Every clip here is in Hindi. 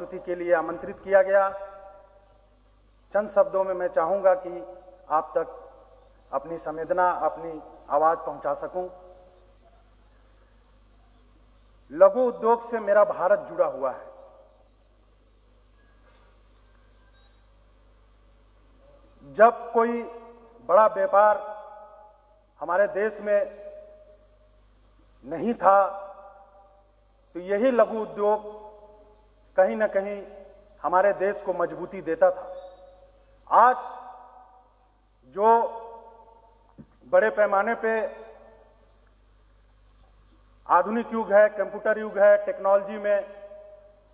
प्रस्तुति के लिए आमंत्रित किया गया। चंद शब्दों में मैं चाहूंगा कि आप तक अपनी संवेदना, अपनी आवाज पहुंचा सकूं। लघु उद्योग से मेरा भारत जुड़ा हुआ है। जब कोई बड़ा व्यापार हमारे देश में नहीं था तो यही लघु उद्योग कहीं ना कहीं हमारे देश को मजबूती देता था। आज जो बड़े पैमाने पे आधुनिक युग है, कंप्यूटर युग है, टेक्नोलॉजी में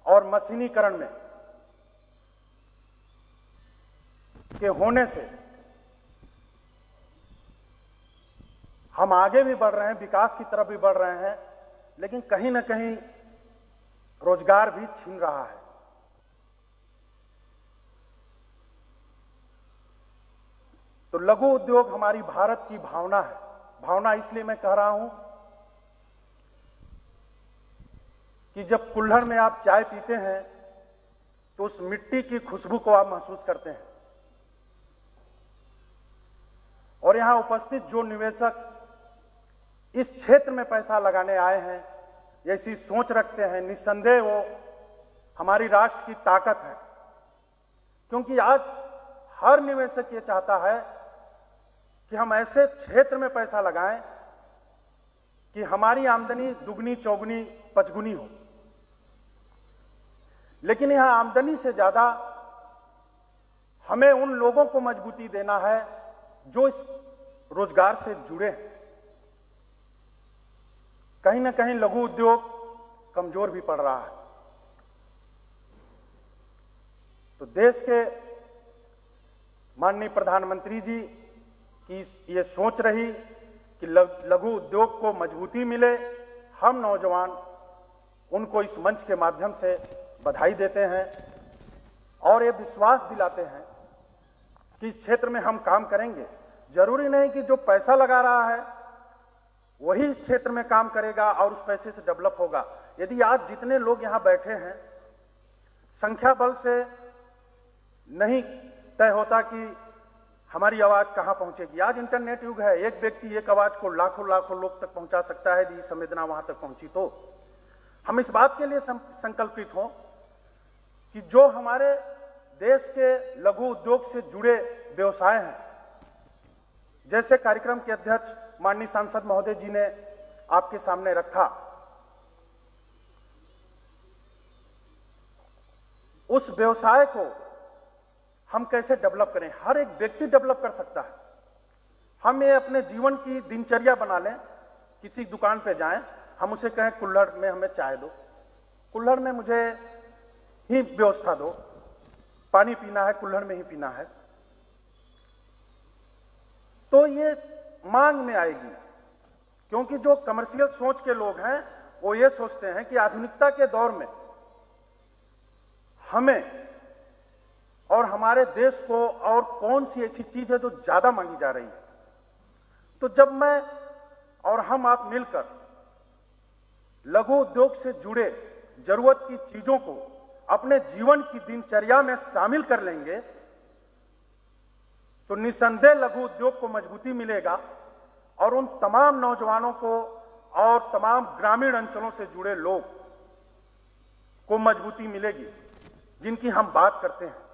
और मशीनीकरण में के होने से हम आगे भी बढ़ रहे हैं, विकास की तरफ भी बढ़ रहे हैं, लेकिन कहीं ना कहीं रोजगार भी छीन रहा है। तो लघु उद्योग हमारी भारत की भावना है। भावना इसलिए मैं कह रहा हूं कि जब कुल्हड़ में आप चाय पीते हैं तो उस मिट्टी की खुशबू को आप महसूस करते हैं। और यहां उपस्थित जो निवेशक इस क्षेत्र में पैसा लगाने आए हैं, ऐसी सोच रखते हैं, निस्संदेह वो हमारी राष्ट्र की ताकत है। क्योंकि आज हर निवेशक ये चाहता है कि हम ऐसे क्षेत्र में पैसा लगाएं कि हमारी आमदनी दुगनी, चौगुनी, पचगुनी हो। लेकिन यहां आमदनी से ज्यादा हमें उन लोगों को मजबूती देना है जो इस रोजगार से जुड़े हैं। कहीं ना कहीं लघु उद्योग कमजोर भी पड़ रहा है। तो देश के माननीय प्रधानमंत्री जी की ये सोच रही कि लघु उद्योग को मजबूती मिले। हम नौजवान उनको इस मंच के माध्यम से बधाई देते हैं और ये विश्वास दिलाते हैं कि इस क्षेत्र में हम काम करेंगे। जरूरी नहीं कि जो पैसा लगा रहा है वही इस क्षेत्र में काम करेगा और उस पैसे से डेवलप होगा। यदि आज जितने लोग यहां बैठे हैं, संख्या बल से नहीं तय होता कि हमारी आवाज कहां पहुंचेगी। आज इंटरनेट युग है, एक व्यक्ति एक आवाज को लाखों लाखों लोग तक पहुंचा सकता है। यदि संवेदना वहां तक पहुंची तो हम इस बात के लिए संकल्पित हों कि जो हमारे देश के लघु उद्योग से जुड़े व्यवसाय हैं, जैसे कार्यक्रम के अध्यक्ष माननीय सांसद महोदय जी ने आपके सामने रखा, उस व्यवसाय को हम कैसे डेवलप करें। हर एक व्यक्ति डेवलप कर सकता है। हम ये अपने जीवन की दिनचर्या बना लें। किसी दुकान पे जाएं, हम उसे कहें कुल्हड़ में हमें चाय दो, कुल्हड़ में मुझे ही व्यवस्था दो, पानी पीना है कुल्हड़ में ही पीना है, तो ये मांग में आएगी। क्योंकि जो कमर्शियल सोच के लोग हैं वो ये सोचते हैं कि आधुनिकता के दौर में हमें और हमारे देश को और कौन सी ऐसी चीज है जो ज्यादा मांगी जा रही है। तो जब मैं और हम आप मिलकर लघु उद्योग से जुड़े जरूरत की चीजों को अपने जीवन की दिनचर्या में शामिल कर लेंगे तो निस्संदेह लघु उद्योग को मजबूती मिलेगा और उन तमाम नौजवानों को और तमाम ग्रामीण अंचलों से जुड़े लोग को मजबूती मिलेगी जिनकी हम बात करते हैं।